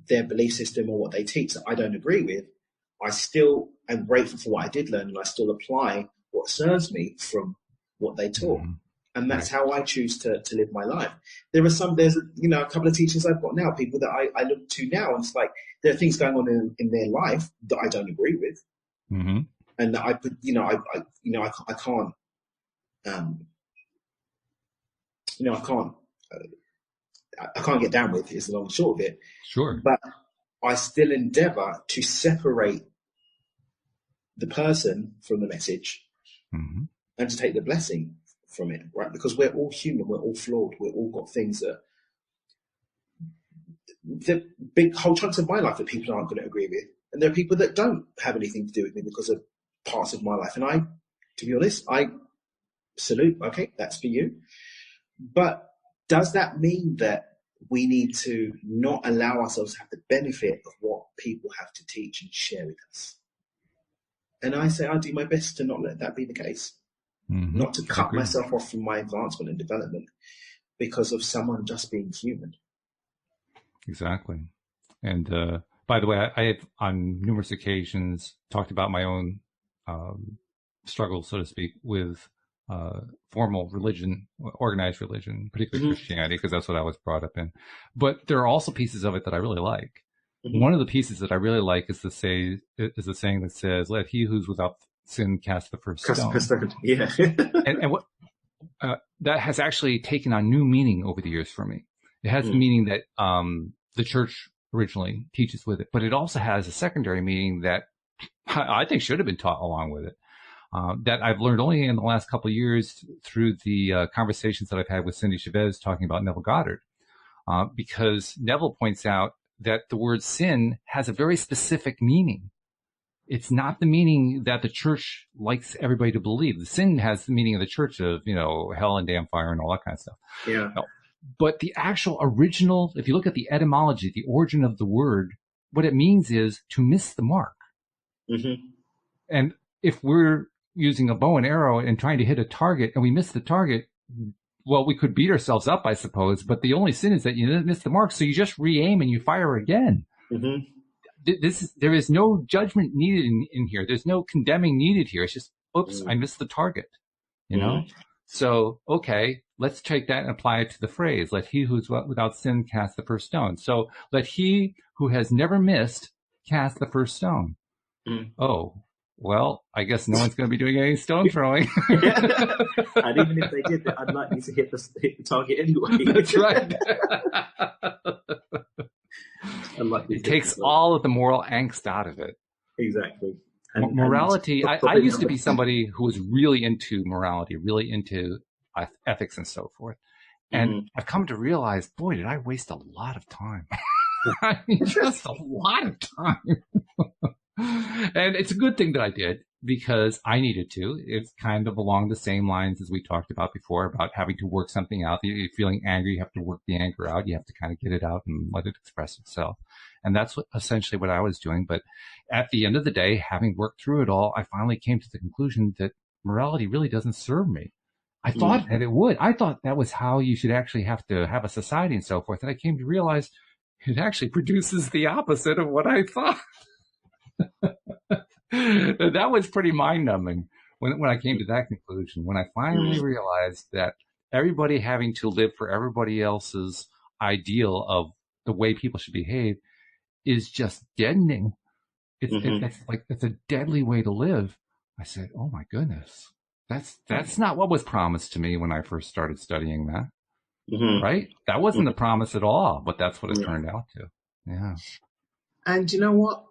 their belief system or what they teach that I don't agree with, I still am grateful for what I did learn, and I still apply what serves me from what they taught. And that's how I choose to live my life. There's a couple of teachers I've got now, people that I look to now, and it's like there are things going on in their life that I don't agree with, and that I can't get down with, is the long and short of it. Sure. But I still endeavor to separate the person from the message and to take the blessing from it, right? Because we're all human, we're all flawed, we've all got things that the big whole chunks of my life that people aren't going to agree with. And there are people that don't have anything to do with me because of parts of my life. And to be honest, I salute, okay, that's for you. But does that mean that we need to not allow ourselves to have the benefit of what people have to teach and share with us? And I say I do my best to not let that be the case, not to cut myself off from my advancement and development because of someone just being human. Exactly. And by the way, I have on numerous occasions talked about my own struggle, so to speak, with formal religion, organized religion, particularly Christianity, because that's what I was brought up in. But there are also pieces of it that I really like. One of the pieces that I really like is the saying that says, "Let he who's without sin cast the first stone." Yeah. and what that has actually taken on new meaning over the years for me. It has the meaning that the church originally teaches with it, but it also has a secondary meaning that I think should have been taught along with it. That I've learned only in the last couple of years through the conversations that I've had with Cindy Chavez talking about Neville Goddard, because Neville points out that the word sin has a very specific meaning. It's not the meaning that the church likes everybody to believe. The sin has the meaning of the church of, hell and damn fire and all that kind of stuff. Yeah. No. But the actual original, if you look at the etymology, the origin of the word, what it means is to miss the mark. And if we're using a bow and arrow and trying to hit a target and we miss the target, well, we could beat ourselves up, I suppose, but the only sin is that you didn't miss the mark, so you just re-aim and you fire again. There is no judgment needed in here. There's no condemning needed here. It's just, oops, I missed the target, So, okay, let's take that and apply it to the phrase, let he who's without sin cast the first stone. So let he who has never missed cast the first stone. Mm. Oh, well, I guess no one's going to be doing any stone throwing. And even if they did, I'd like you to hit the target anyway. That's right. It takes all of the moral angst out of it. Exactly. Morality, I used to be somebody who was really into morality, really into ethics and so forth. And I've come to realize, boy, did I waste a lot of time. I mean, just a lot of time. And it's a good thing that I did because I needed to. It's kind of along the same lines as we talked about before about having to work something out. You're feeling angry, you have to work the anger out. You have to kind of get it out and let it express itself. And that's essentially what I was doing. But at the end of the day, having worked through it all, I finally came to the conclusion that morality really doesn't serve me. I thought that it would. I thought that was how you should actually have to have a society and so forth. And I came to realize it actually produces the opposite of what I thought. That was pretty mind-numbing when I came to that conclusion. When I finally realized that everybody having to live for everybody else's ideal of the way people should behave is just deadening. It's a deadly way to live. I said, "Oh my goodness, that's not what was promised to me when I first started studying that." Right? That wasn't the promise at all, but that's what it turned out to. Yeah. And you know what?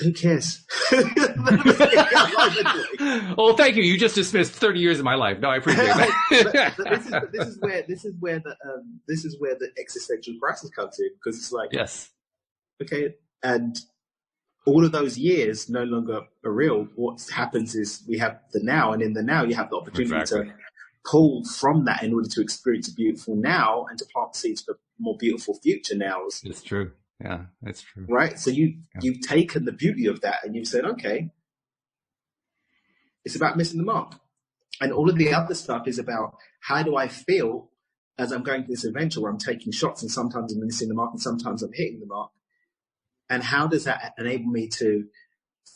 Who cares? Oh, thank you. You just dismissed 30 years of my life. No, I appreciate that. but this is where the existential crisis comes in, because it's like, yes, okay, and all of those years no longer are real. What happens is we have the now, and in the now you have the opportunity to pull from that in order to experience a beautiful now and to plant seeds for more beautiful future nows. It's true. Yeah, it's true. Right? So you've taken the beauty of that and you've said, okay, it's about missing the mark. And all of the other stuff is about how do I feel as I'm going through this adventure where I'm taking shots and sometimes I'm missing the mark and sometimes I'm hitting the mark. And how does that enable me to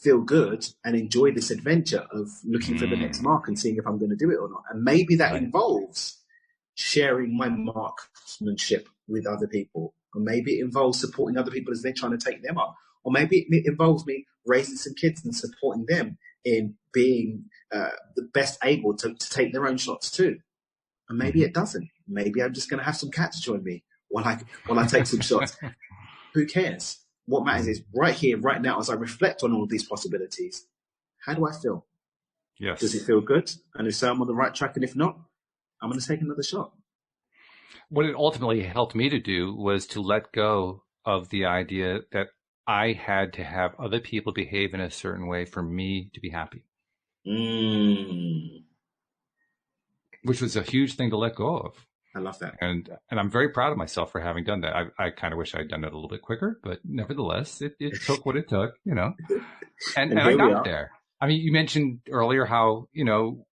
feel good and enjoy this adventure of looking for the next mark and seeing if I'm going to do it or not? And maybe that involves sharing my marksmanship with other people. Or maybe it involves supporting other people as they're trying to take them up. Or maybe it involves me raising some kids and supporting them in being the best able to take their own shots too. And maybe it doesn't. Maybe I'm just going to have some cats join me while I take some shots. Who cares? What matters is right here, right now, as I reflect on all of these possibilities, how do I feel? Yes. Does it feel good? And if so, I'm on the right track. And if not, I'm going to take another shot. What it ultimately helped me to do was to let go of the idea that I had to have other people behave in a certain way for me to be happy. Which was a huge thing to let go of. I love that. And I'm very proud of myself for having done that. I kind of wish I'd done it a little bit quicker, but nevertheless, it took what it took, you know, and I got there. I mean, you mentioned earlier how, you know,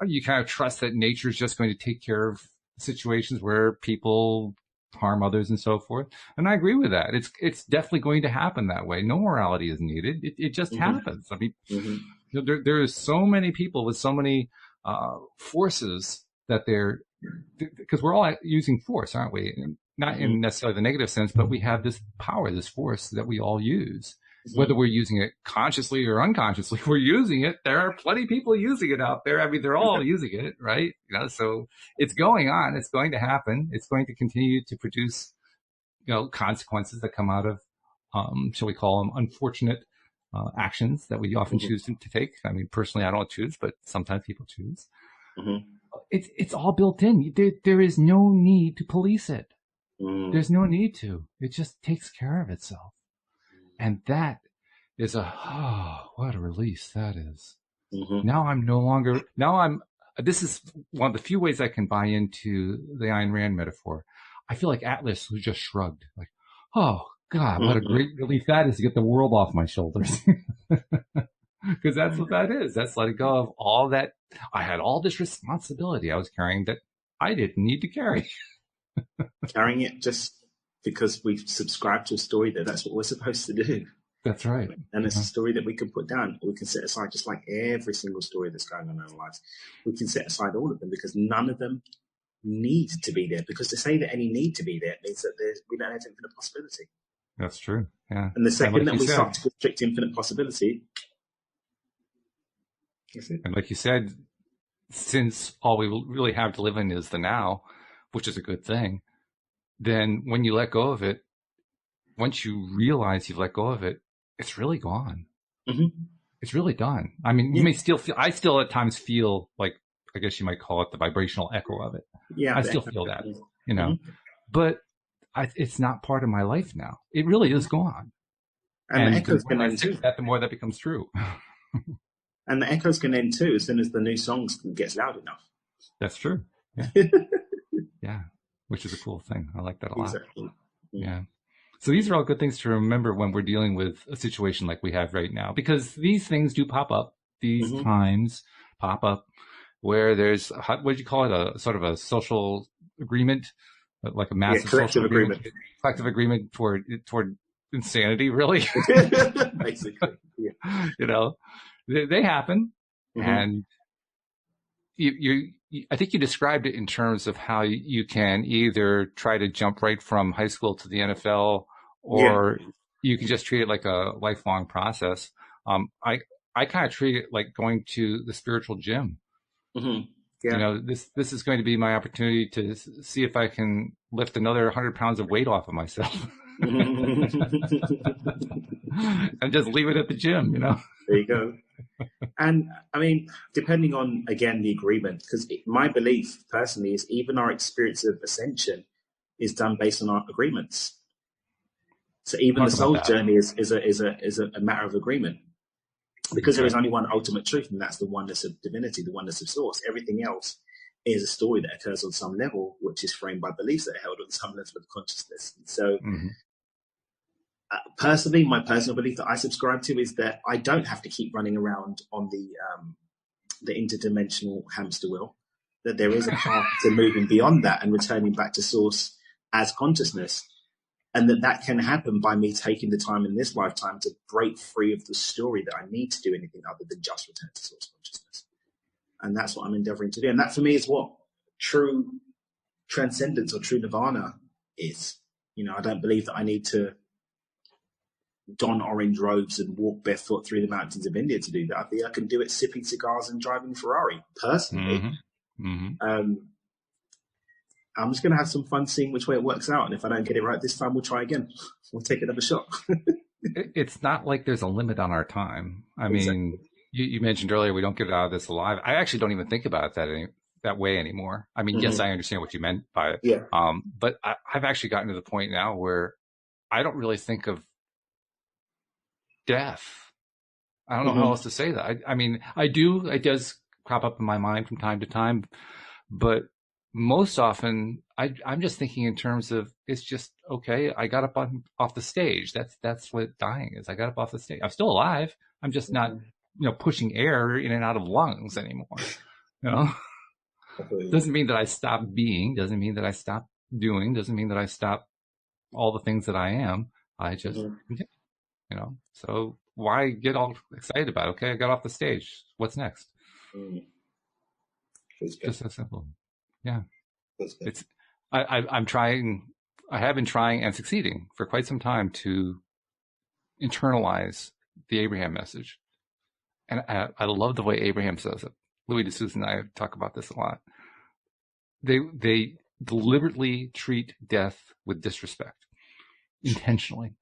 you kind of trust that nature is just going to take care of situations where people harm others and so forth. And I agree with that. It's definitely going to happen that way. No morality is needed. It just happens. I mean, you know, there is so many people with so many forces that because we're all using force, aren't we? Not in necessarily the negative sense, but we have this power, this force that we all use. Whether we're using it consciously or unconsciously, we're using it. There are plenty of people using it out there. I mean, they're all using it, right? You know, so it's going on. It's going to happen. It's going to continue to produce, you know, consequences that come out of, shall we call them, unfortunate actions that we often choose to take. I mean, personally, I don't choose, but sometimes people choose. It's all built in. There is no need to police it. There's no need to. It just takes care of itself. And that is what a release that is. Now this is one of the few ways I can buy into the Ayn Rand metaphor. I feel like Atlas was just shrugged, like, oh God, what a great relief that is to get the world off my shoulders. Because that's what that is. That's letting go of all that. I had all this responsibility I was carrying that I didn't need to carry. Carrying it just because we subscribe to a story that's what we're supposed to do. That's right. And it's a story that we can put down. We can set aside, just like every single story that's going on in our lives. We can set aside all of them because none of them need to be there. Because to say that any need to be there means that we don't have infinite possibility. That's true. Yeah. And the second that we start to restrict infinite possibility, that's it. And like you said, since all we really have to live in is the now, which is a good thing, then when you let go of it, once you realize you've let go of it, it's really gone. Mm-hmm. It's really done. I mean, you may still feel, I still at times feel like, I guess you might call it the vibrational echo of it. Yeah. I still feel that, you know, but it's not part of my life now. It really is gone. And the echoes can end too. The more that becomes true. And the echoes can end too as soon as the new songs gets loud enough. That's true. Yeah. Yeah. Which is a cool thing. I like that a lot. Exactly. Yeah. So these are all good things to remember when we're dealing with a situation like we have right now, because these things do pop up. These times pop up where there's, what do you call it? A sort of a social agreement, like a massive collective agreement. Collective agreement toward insanity, really. Basically. Yeah. You know, they happen. And I think you described it in terms of how you can either try to jump right from high school to the NFL, or you can just treat it like a lifelong process. I kind of treat it like going to the spiritual gym. Yeah. You know, this is going to be my opportunity to see if I can lift another 100 pounds of weight off of myself. And just leave it at the gym, you know. There you go. And I mean, depending on, again, the agreement, because my belief personally is even our experience of ascension is done based on our agreements. So even the soul's journey is a matter of agreement, because there is only one ultimate truth, and that's the oneness of divinity, the oneness of source. Everything else is a story that occurs on some level, which is framed by beliefs that are held on some level of consciousness. So personally, my personal belief that I subscribe to is that I don't have to keep running around on the interdimensional hamster wheel, that there is a path to moving beyond that and returning back to source as consciousness, and that can happen by me taking the time in this lifetime to break free of the story that I need to do anything other than just return to source consciousness. And that's what I'm endeavoring to do. And that for me is what true transcendence or true nirvana is. You know, I don't believe that I need to don orange robes and walk barefoot through the mountains of India to do that. I think I can do it sipping cigars and driving Ferrari, personally. I'm just going to have some fun seeing which way it works out. And if I don't get it right this time, we'll try again. We'll take another shot. It's not like there's a limit on our time. I mean, you mentioned earlier, we don't get out of this alive. I actually don't even think about it that way anymore. I mean, yes, I understand what you meant by it. Yeah. But I've actually gotten to the point now where I don't really think of death. I don't know how else to say that. I mean, I do. It does crop up in my mind from time to time, but most often I'm just thinking in terms of, it's just, okay, I got up off the stage. That's what dying is. I got up off the stage. I'm still alive. I'm just not, pushing air in and out of lungs anymore. Doesn't mean that I stop being, doesn't mean that I stop doing, doesn't mean that I stop all the things that I am. I just continue, so why get all excited about it? Okay, I got off the stage. What's next? Just so simple. Yeah. It's, I'm trying, I have been trying and succeeding for quite some time to internalize the Abraham message. And I love the way Abraham says it. Louis DeSouza and I talk about this a lot. They deliberately treat death with disrespect, intentionally.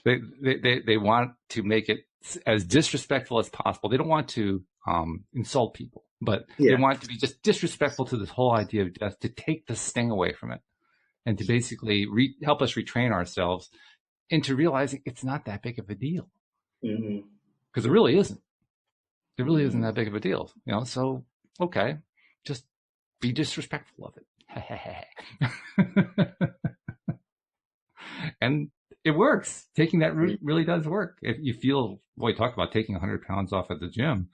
They want to make it as disrespectful as possible. They don't want to insult people, but they want to be just disrespectful to this whole idea of death, to take the sting away from it, and to basically help us retrain ourselves into realizing it's not that big of a deal. Because it really isn't. It really isn't that big of a deal. So, okay, just be disrespectful of it. And it works. Taking that route really does work. If you feel, boy, talk about taking 100 pounds off at the gym.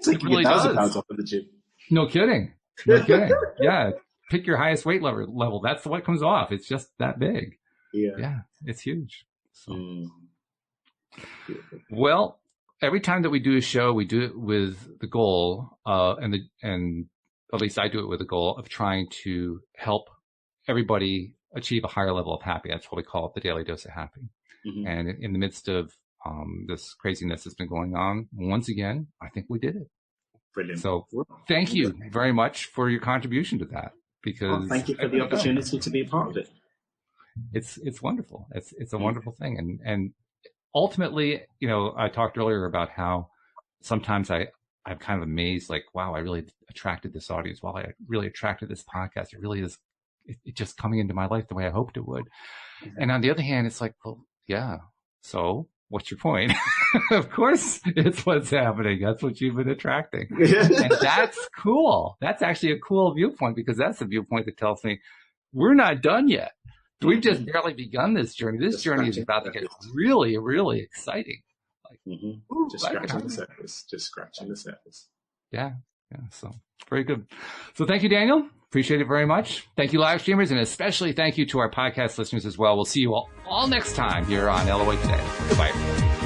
Taking really 1,000 pounds off at the gym. No kidding. No kidding. Yeah. Pick your highest weight level. That's what comes off. It's just that big. Yeah. Yeah. It's huge. So, well, every time that we do a show, we do it with the goal, and at least I do it with the goal of trying to help everybody achieve a higher level of happy. That's what we call it, the daily dose of happy. Mm-hmm. And in the midst of this craziness that's been going on, once again, I think we did it. Brilliant. So thank you very much for your contribution to that. Because thank you for the opportunity to be a part of it. It's wonderful. It's a wonderful thing. And ultimately, I talked earlier about how sometimes I'm kind of amazed, like, wow, I really attracted this audience. Wow, I really attracted this podcast. It really is, it just coming into my life the way I hoped it would. Mm-hmm. And on the other hand, it's like, well, yeah, so what's your point? Of course, it's what's happening. That's what you've been attracting. And that's cool. That's actually a cool viewpoint, because that's a viewpoint that tells me we're not done yet. We've just barely begun this journey. This journey is about to get really, really exciting. Like, just scratching the surface. Just scratching the surface. Yeah. So very good. So thank you, Daniel. Appreciate it very much. Thank you, live streamers, and especially thank you to our podcast listeners as well. We'll see you all next time here on LOA Today. Goodbye.